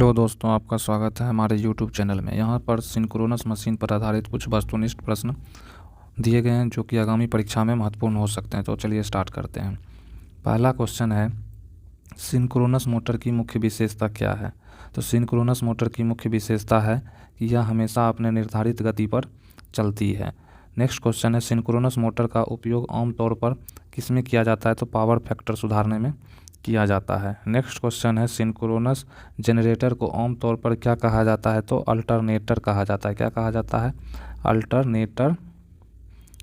Hello दोस्तों, आपका स्वागत है हमारे YouTube चैनल में। यहाँ पर सिंक्रोनस मशीन पर आधारित कुछ वस्तुनिष्ठ प्रश्न दिए गए हैं जो कि आगामी परीक्षा में महत्वपूर्ण हो सकते हैं। तो चलिए स्टार्ट करते हैं। पहला क्वेश्चन है, सिंक्रोनस मोटर की मुख्य विशेषता क्या है? तो सिंक्रोनस मोटर की मुख्य विशेषता है कि यह हमेशा अपने निर्धारित गति पर चलती है। नेक्स्ट क्वेश्चन है, सिंक्रोनस मोटर का उपयोग आमतौर पर किस में किया जाता है? तो पावर फैक्टर सुधारने में किया जाता है। नेक्स्ट क्वेश्चन है, सिंक्रोनस जनरेटर को आमतौर पर क्या कहा जाता है? तो अल्टरनेटर कहा जाता है। क्या कहा जाता है? अल्टरनेटर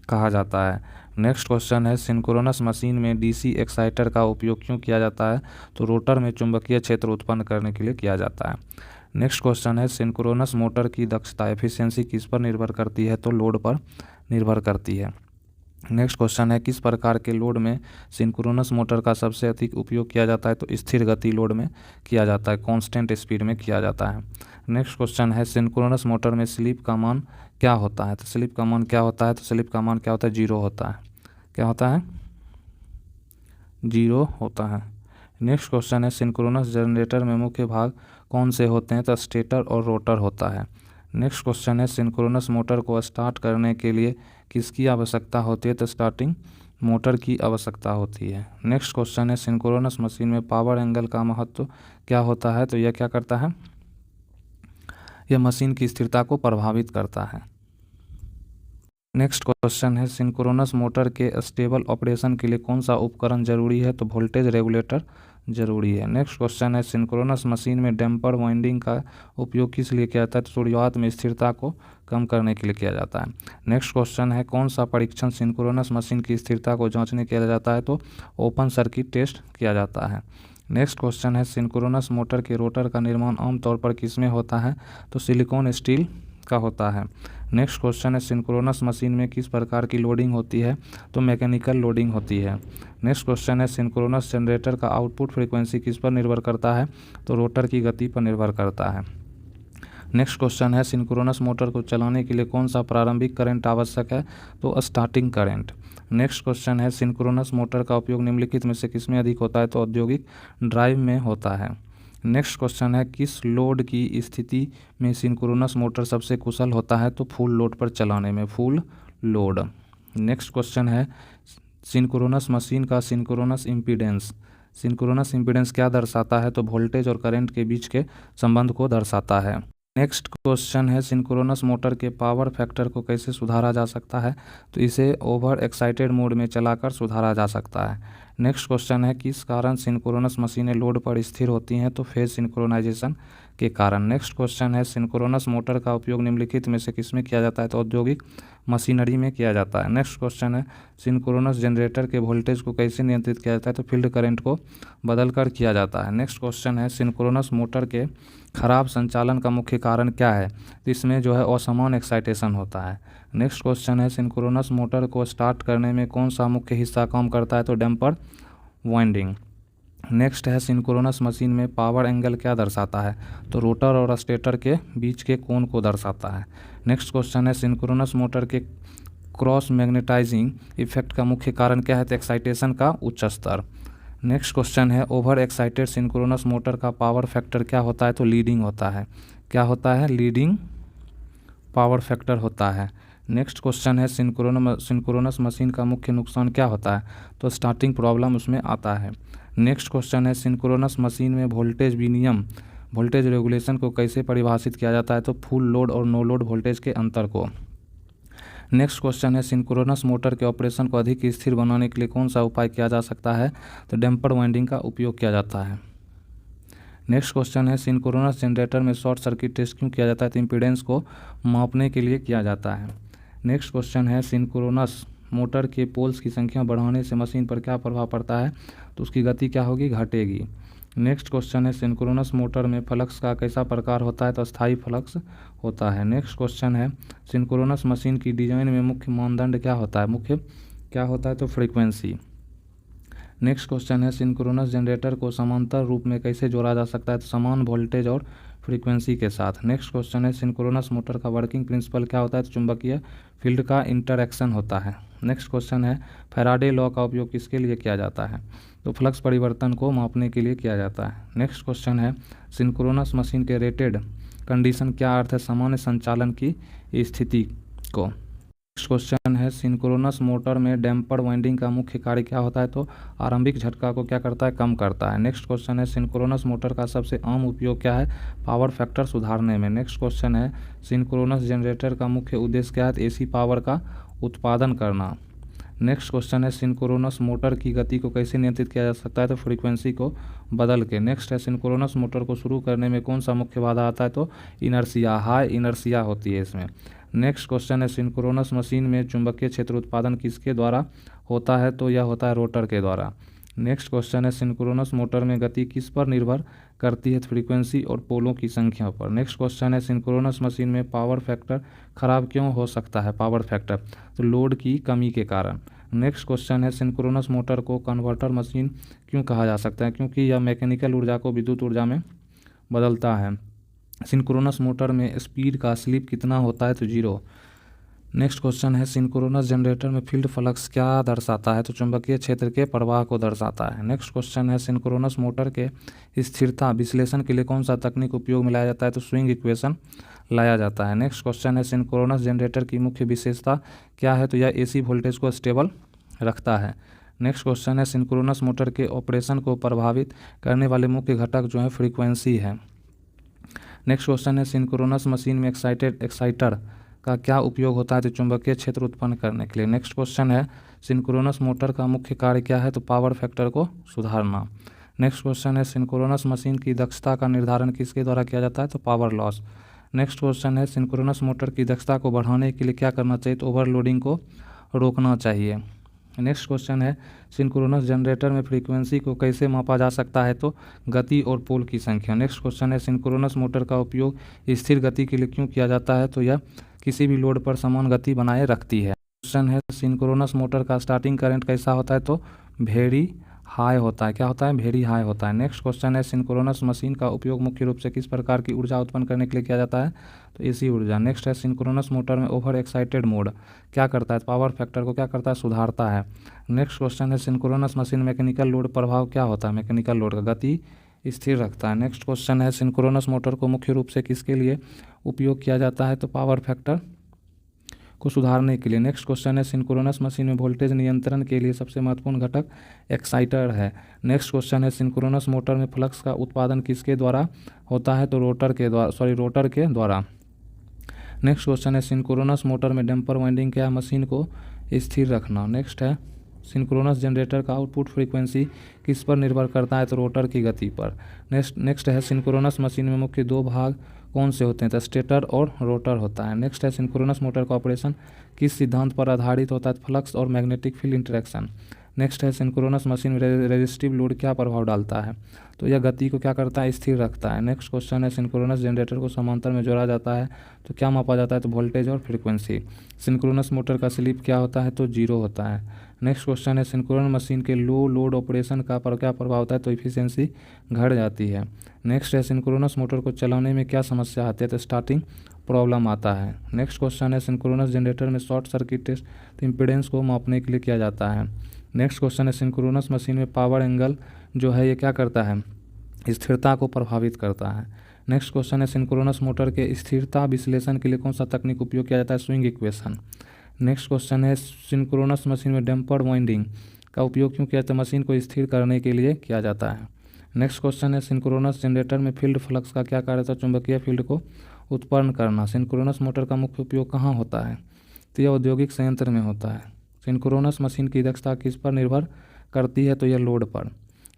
कहा जाता है। नेक्स्ट क्वेश्चन है, सिंक्रोनस मशीन में डीसी एक्साइटर का उपयोग क्यों किया जाता है? तो रोटर में चुंबकीय क्षेत्र उत्पन्न करने के लिए किया जाता है। नेक्स्ट क्वेश्चन है, सिंक्रोनस मोटर की दक्षता एफिशिएंसी किस पर निर्भर करती है? तो लोड पर निर्भर करती है। नेक्स्ट क्वेश्चन है, किस प्रकार के लोड में सिंक्रोनस मोटर का सबसे अधिक उपयोग किया जाता है? तो स्थिर गति लोड में किया जाता है, कांस्टेंट स्पीड में किया जाता है। नेक्स्ट क्वेश्चन है, सिंक्रोनस मोटर में स्लिप का मान क्या होता है? तो स्लिप का मान क्या होता है? तो स्लिप का मान क्या होता है? 0 होता है। क्या होता है? 0 होता है। नेक्स्ट क्वेश्चन है, सिंक्रोनस जनरेटर में मुख्य भाग कौन से होते हैं? तो स्टेटर और रोटर होता है। नेक्स्ट क्वेश्चन है, सिंक्रोनस मोटर को स्टार्ट करने के लिए किसकी आवश्यकता होती है? तो स्टार्टिंग मोटर की आवश्यकता होती है। नेक्स्ट क्वेश्चन है, सिंक्रोनस मशीन में पावर एंगल का महत्व क्या होता है? तो यह क्या करता है? यह मशीन की स्थिरता को प्रभावित करता है। नेक्स्ट क्वेश्चन है, सिंक्रोनस मोटर के स्टेबल ऑपरेशन के लिए कौन सा उपकरण जरूरी है? तो वोल्टेज रेगुलेटर जरूरी है। नेक्स्ट क्वेश्चन है, सिंक्रोनस मशीन में डैम्पर वाइंडिंग का उपयोग किस लिए किया जाता है? तो शुरुआत में स्थिरता को कम करने के लिए किया जाता है। नेक्स्ट क्वेश्चन है, कौन सा परीक्षण सिंक्रोनस मशीन की स्थिरता को जांचने किया जाता है? तो ओपन सर्किट टेस्ट किया जाता है। नेक्स्ट क्वेश्चन है, सिंक्रोनस मोटर के रोटर का निर्माण आमतौर पर किस में होता है? तो सिलिकॉन स्टील का होता है। नेक्स्ट क्वेश्चन है, सिंक्रोनस मशीन में किस प्रकार की लोडिंग होती है? तो मैकेनिकल लोडिंग होती है। नेक्स्ट क्वेश्चन है, सिंक्रोनस जनरेटर का आउटपुट फ्रीक्वेंसी किस पर निर्भर करता है? तो रोटर की गति पर निर्भर करता है। नेक्स्ट क्वेश्चन है, सिंक्रोनस मोटर को चलाने के लिए कौन सा प्रारंभिक करंट आवश्यक है? तो स्टार्टिंग करंट। नेक्स्ट क्वेश्चन है, सिंक्रोनस मोटर का उपयोग निम्नलिखित में से किस में अधिक होता है? तो औद्योगिक ड्राइव में होता है। नेक्स्ट क्वेश्चन है, किस लोड की स्थिति में सिंक्रोनस मोटर सबसे कुशल होता है? तो फुल लोड पर चलाने में, फुल लोड। नेक्स्ट क्वेश्चन है, सिंक्रोनस मशीन का सिंक्रोनस इम्पीडेंस क्या दर्शाता है? तो वोल्टेज और करंट के बीच के संबंध को दर्शाता है। नेक्स्ट क्वेश्चन है, सिंक्रोनस मोटर के पावर फैक्टर को कैसे सुधारा जा सकता है? तो इसे ओवर एक्साइटेड मोड में चलाकर सुधारा जा सकता है। नेक्स्ट क्वेश्चन है, किस कारण सिंक्रोनस मशीनें लोड पर स्थिर होती हैं? तो फेज सिंक्रोनाइजेशन के कारण। नेक्स्ट क्वेश्चन है, सिंक्रोनस मोटर का उपयोग निम्नलिखित में से किस में किया जाता है? तो औद्योगिक मशीनरी में किया जाता है। नेक्स्ट क्वेश्चन है, सिंक्रोनस जनरेटर के वोल्टेज को कैसे नियंत्रित किया जाता है? तो फील्ड करंट को बदलकर किया जाता है। नेक्स्ट क्वेश्चन है, सिंक्रोनस मोटर के खराब संचालन का मुख्य कारण क्या है? तो इसमें जो है असमान एक्साइटेशन होता है। नेक्स्ट क्वेश्चन है, सिंक्रोनस मोटर को स्टार्ट करने में कौन सा मुख्य हिस्सा काम करता है? तो डैम्पर वाइंडिंग। नेक्स्ट है, सिंक्रोनस मशीन में पावर एंगल क्या दर्शाता है? तो रोटर और स्टेटर के बीच के कोण को दर्शाता है। नेक्स्ट क्वेश्चन है, सिंक्रोनस मोटर के क्रॉस मैग्नेटाइजिंग इफेक्ट का मुख्य कारण क्या है? तो एक्साइटेशन का उच्च स्तर। नेक्स्ट क्वेश्चन है, ओवर एक्साइटेड सिंक्रोनस मोटर का पावर फैक्टर क्या होता है? तो लीडिंग होता है। क्या होता है? लीडिंग पावर फैक्टर होता है। नेक्स्ट क्वेश्चन है, सिंक्रोनस मशीन का मुख्य नुकसान क्या होता है? तो स्टार्टिंग प्रॉब्लम उसमें आता है। नेक्स्ट क्वेश्चन है, सिंक्रोनस मशीन में वोल्टेज विनियम, वोल्टेज रेगुलेशन को कैसे परिभाषित किया जाता है? तो फुल लोड और नो लोड वोल्टेज के अंतर को। नेक्स्ट क्वेश्चन है, सिंक्रोनस मोटर के ऑपरेशन को अधिक स्थिर बनाने के लिए कौन सा उपाय किया जा सकता है? तो डैम्पर वाइंडिंग का उपयोग किया जाता है। नेक्स्ट क्वेश्चन है, सिंक्रोनस जनरेटर में शॉर्ट सर्किट टेस्ट क्यों किया जाता है? तो इम्पीडेंस को मापने के लिए किया जाता है। नेक्स्ट क्वेश्चन है, सिंक्रोनस मोटर के पोल्स की संख्या बढ़ाने से मशीन पर क्या प्रभाव पड़ता है? तो उसकी गति क्या होगी? घटेगी। नेक्स्ट क्वेश्चन है, सिंक्रोनस मोटर में फ्लक्स का कैसा प्रकार होता है? तो स्थायी फ्लक्स होता है। नेक्स्ट क्वेश्चन है, सिंक्रोनस मशीन की डिजाइन में मुख्य मानदंड क्या होता है? मुख्य क्या होता है? तो फ्रीक्वेंसी। नेक्स्ट क्वेश्चन है, सिंक्रोनस जनरेटर को समांतर रूप में कैसे जोड़ा जा सकता है? तो समान वोल्टेज और फ्रीक्वेंसी के साथ। नेक्स्ट क्वेश्चन है, सिंक्रोनस मोटर का वर्किंग प्रिंसिपल क्या होता है? तो चुंबकीय फील्ड का इंटरैक्शन होता है। नेक्स्ट क्वेश्चन है फैराडे लॉ का उपयोग किसके लिए किया जाता है? तो फ्लक्स परिवर्तन को मापने के लिए किया जाता है। नेक्स्ट क्वेश्चन है सिंक्रोनस मशीन के रेटेड कंडीशन क्या अर्थ है सामान्य संचालन की स्थिति को। नेक्स्ट क्वेश्चन है सिंक्रोनस मोटर में डैम्पर वाइंडिंग का मुख्य कार्य क्या होता है? तो आरंभिक झटका को क्या करता है? कम करता है। नेक्स्ट क्वेश्चन है सिंक्रोनस मोटर का सबसे आम उपयोग क्या है? पावर फैक्टर सुधारने में। नेक्स्ट क्वेश्चन है सिंक्रोनस जनरेटर का मुख्य उद्देश्य क्या है? एसी पावर का उत्पादन करना। नेक्स्ट क्वेश्चन है सिंक्रोनस मोटर की गति को कैसे नियंत्रित किया जा सकता है? तो फ्रीक्वेंसी को बदल के। नेक्स्ट है सिंक्रोनस मोटर को शुरू करने में कौन सा मुख्य बाधा आता है? तो इनर्शिया, हाई इनर्शिया होती है इसमें। नेक्स्ट क्वेश्चन है सिंक्रोनस मशीन में चुंबकीय क्षेत्र उत्पादन किसके द्वारा होता है? तो यह होता है रोटर के द्वारा। नेक्स्ट क्वेश्चन है सिंक्रोनस मोटर में गति किस पर निर्भर करती है? फ्रीक्वेंसी और पोलों की संख्या पर। नेक्स्ट क्वेश्चन है सिंक्रोनस मशीन में पावर फैक्टर खराब क्यों हो सकता है? पावर फैक्टर तो लोड की कमी के कारण। नेक्स्ट क्वेश्चन है सिंक्रोनस मोटर को कन्वर्टर मशीन क्यों कहा जा सकता है? क्योंकि यह मैकेनिकल ऊर्जा को विद्युत ऊर्जा में बदलता है। सिंक्रोनस मोटर में स्पीड का स्लिप कितना होता है? तो 0। नेक्स्ट क्वेश्चन है सिंक्रोनस जनरेटर में फील्ड फ्लक्स क्या दर्शाता है? तो चुंबकीय क्षेत्र के प्रवाह को दर्शाता है। नेक्स्ट क्वेश्चन है सिंक्रोनस मोटर के स्थिरता विश्लेषण के लिए कौन सा तकनीक उपयोग में लाया जाता है? तो स्विंग इक्वेशन लाया जाता है। नेक्स्ट क्वेश्चन है सिंक्रोनस जनरेटर की मुख्य विशेषता क्या है? तो यह एसी वोल्टेज को स्टेबल रखता है। नेक्स्ट क्वेश्चन है सिंक्रोनस मोटर के ऑपरेशन को प्रभावित करने वाले मुख्य घटक जो है फ्रीक्वेंसी है। नेक्स्ट क्वेश्चन है सिंक्रोनस मशीन में एक्साइटर का क्या उपयोग होता है? तो चुंबकीय क्षेत्र उत्पन्न करने के लिए। नेक्स्ट क्वेश्चन है सिंक्रोनस मोटर का मुख्य कार्य क्या है? तो पावर फैक्टर को सुधारना। नेक्स्ट क्वेश्चन है सिंक्रोनस मशीन की दक्षता का निर्धारण किसके द्वारा किया जाता है? तो पावर लॉस। नेक्स्ट क्वेश्चन है सिंक्रोनस मोटर की दक्षता को बढ़ाने के लिए क्या करना चाहिए? तो ओवरलोडिंग को रोकना चाहिए। नेक्स्ट क्वेश्चन है सिंक्रोनस जनरेटर में फ्रीक्वेंसी को कैसे मापा जा सकता है? तो गति और पोल की संख्या। नेक्स्ट क्वेश्चन है सिंक्रोनस मोटर का उपयोग स्थिर गति के लिए क्यों किया जाता है? तो यह किसी भी लोड पर समान गति बनाए रखती है। क्वेश्चन है सिंक्रोनस मोटर का स्टार्टिंग करंट कैसा होता है? तो वेरी हाई होता है। क्या होता है? वेरी हाई होता है। नेक्स्ट क्वेश्चन है सिंक्रोनस मशीन का उपयोग मुख्य रूप से किस प्रकार की ऊर्जा उत्पन्न करने के लिए किया जाता है? तो एसी ऊर्जा। नेक्स्ट है सिंक्रोनस मोटर में ओवर एक्साइटेड मोड क्या करता है? पावर फैक्टर को क्या करता है? सुधारता है। नेक्स्ट क्वेश्चन है सिंक्रोनस मशीन मैकेनिकल लोड प्रभाव क्या होता है? मैकेनिकल लोड का गति स्थिर रखता है। नेक्स्ट क्वेश्चन है सिंक्रोनस मोटर को मुख्य रूप से किसके लिए उपयोग किया जाता है? तो पावर फैक्टर को सुधारने के लिए। नेक्स्ट क्वेश्चन है सिंक्रोनस मशीन में वोल्टेज नियंत्रण के लिए सबसे महत्वपूर्ण घटक एक्साइटर है। नेक्स्ट क्वेश्चन है सिंक्रोनस मोटर में फ्लक्स का उत्पादन किसके द्वारा होता है? तो रोटर के द्वारा। नेक्स्ट क्वेश्चन है सिंक्रोनस मोटर में डैम्पर वाइंडिंग क्या? मशीन को स्थिर रखना। नेक्स्ट है सिंक्रोनस जनरेटर का आउटपुट फ्रीक्वेंसी किस पर निर्भर करता है? तो रोटर की गति पर। नेक्स्ट है सिंक्रोनस मशीन में मुख्य दो भाग कौन से होते हैं? तो स्टेटर और रोटर होता है। नेक्स्ट है सिंक्रोनस मोटर का ऑपरेशन किस सिद्धांत पर आधारित होता है? फ्लक्स और मैग्नेटिक फील्ड इंटरेक्शन। नेक्स्ट है सिंक्रोनस मशीन में रेजिस्टिव लोड क्या प्रभाव डालता है? तो यह गति को क्या करता है? स्थिर रखता है। नेक्स्ट क्वेश्चन है सिंक्रोनस जनरेटर को समांतर में जोड़ा जाता है तो क्या मापा जाता है? तो वोल्टेज और फ्रीक्वेंसी। सिंक्रोनस मोटर का स्लिप क्या होता है? तो 0 होता है। नेक्स्ट क्वेश्चन है सिंक्रोनस मशीन के लो लोड ऑपरेशन का पर क्या प्रभाव होता है? तो इफिशियंसी घट जाती है। नेक्स्ट है सिंक्रोनस मोटर को चलाने में क्या समस्या आती है? तो स्टार्टिंग प्रॉब्लम आता है। नेक्स्ट क्वेश्चन है सिंक्रोनस जनरेटर में शॉर्ट सर्किट टेस्ट इम्पीडेंस को मापने के लिए किया जाता है। नेक्स्ट क्वेश्चन है सिंक्रोनस मशीन में पावर एंगल जो है ये क्या करता है? स्थिरता को प्रभावित करता है। नेक्स्ट क्वेश्चन है सिंक्रोनस मोटर के स्थिरता विश्लेषण के लिए कौन सा तकनीक उपयोग किया जाता है? Swing equation. नेक्स्ट क्वेश्चन है सिंक्रोनस मशीन में डैम्पर वाइंडिंग का उपयोग क्यों किया जाता है? मशीन को स्थिर करने के लिए किया जाता है। नेक्स्ट क्वेश्चन है सिंक्रोनस जनरेटर में फील्ड फ्लक्स का क्या कार्य होता है? चुंबकीय फील्ड को उत्पन्न करना। सिंक्रोनस मोटर का मुख्य उपयोग कहाँ होता है? तो यह औद्योगिक संयंत्र में होता है। सिंक्रोनस मशीन की दक्षता किस पर निर्भर करती है? तो यह लोड पर।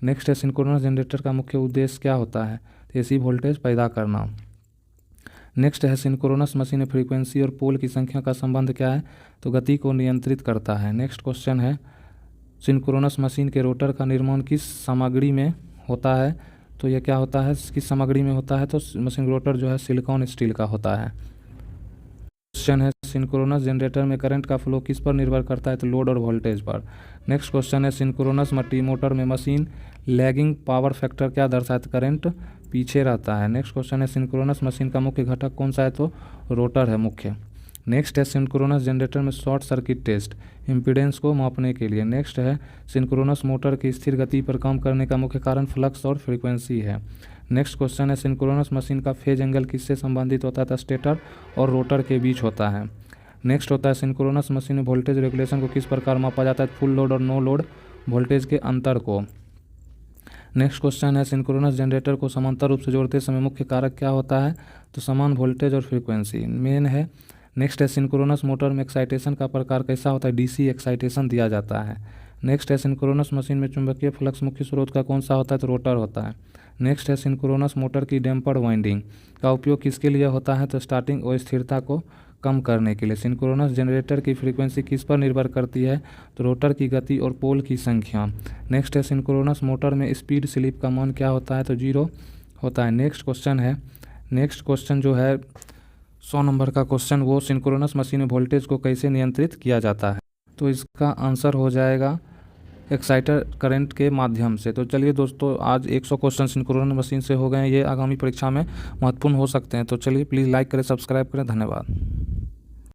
नेक्स्ट है सिंक्रोनस जनरेटर का मुख्य उद्देश्य क्या होता है? तो एसी वोल्टेज पैदा करना। नेक्स्ट है सिंक्रोनस मशीन में फ्रीक्वेंसी और पोल की संख्या का संबंध क्या है? तो गति को नियंत्रित करता है। नेक्स्ट क्वेश्चन है सिंक्रोनस मशीन के रोटर का निर्माण किस सामग्री में होता है? तो यह क्या होता है? किस सामग्री में होता है? तो मशीन रोटर जो है सिलिकॉन स्टील का होता है। क्वेश्चन है सिंक्रोनस जनरेटर में करंट का फ्लो किस पर निर्भर करता है? तो लोड और वोल्टेज पर। नेक्स्ट क्वेश्चन है सिंक्रोनस मोटर में मशीन लैगिंग पावर फैक्टर क्या दर्शाता है? करंट पीछे रहता है। नेक्स्ट क्वेश्चन है सिंक्रोनस मशीन का मुख्य घटक कौन सा है? तो रोटर है मुख्य। नेक्स्ट है सिंक्रोनस जनरेटर में शॉर्ट सर्किट टेस्ट, इम्पीडेंस को मापने के लिए। नेक्स्ट है सिंक्रोनस मोटर की स्थिर गति पर काम करने का मुख्य कारण फ्लक्स और फ्रीक्वेंसी है। नेक्स्ट क्वेश्चन है सिंक्रोनस मशीन का फेज एंगल किससे संबंधित होता है? तो स्टेटर और रोटर के बीच होता है। नेक्स्ट होता है सिंक्रोनस मशीन में वोल्टेज रेगुलेशन को किस प्रकार मापा जाता है? फुल लोड और नो लोड वोल्टेज के अंतर को। नेक्स्ट क्वेश्चन है सिंक्रोनस जनरेटर को समांतर रूप से जोड़ते समय मुख्य कारक क्या होता है? तो समान वोल्टेज और फ्रीक्वेंसी मेन है। नेक्स्ट है सिंक्रोनस मोटर में एक्साइटेशन का प्रकार कैसा होता है? डीसी एक्साइटेशन दिया जाता है। नेक्स्ट है सिंक्रोनस मशीन में चुंबकीय फ्लक्स मुख्य स्रोत का कौन सा होता है? तो रोटर होता है। नेक्स्ट है सिंक्रोनस मोटर की डैम्पर्ड वाइंडिंग का उपयोग किसके लिए होता है? तो स्टार्टिंग और स्थिरता को कम करने के लिए। सिंक्रोनस जनरेटर की फ्रीक्वेंसी किस पर निर्भर करती है? तो रोटर की गति और पोल की संख्या। नेक्स्ट है सिंक्रोनस मोटर में स्पीड स्लिप का मान क्या होता है? तो 0 होता है। नेक्स्ट क्वेश्चन जो है 100 नंबर का क्वेश्चन, वो सिंक्रोनस मशीन में वोल्टेज को कैसे नियंत्रित किया जाता है? तो इसका आंसर हो जाएगा एक्साइटर करंट के माध्यम से। तो चलिए दोस्तों, आज 100 क्वेश्चन सिंक्रोनस मशीन से हो गए हैं। ये आगामी परीक्षा में महत्वपूर्ण हो सकते हैं। तो चलिए प्लीज़ लाइक करें, सब्सक्राइब करें। धन्यवाद।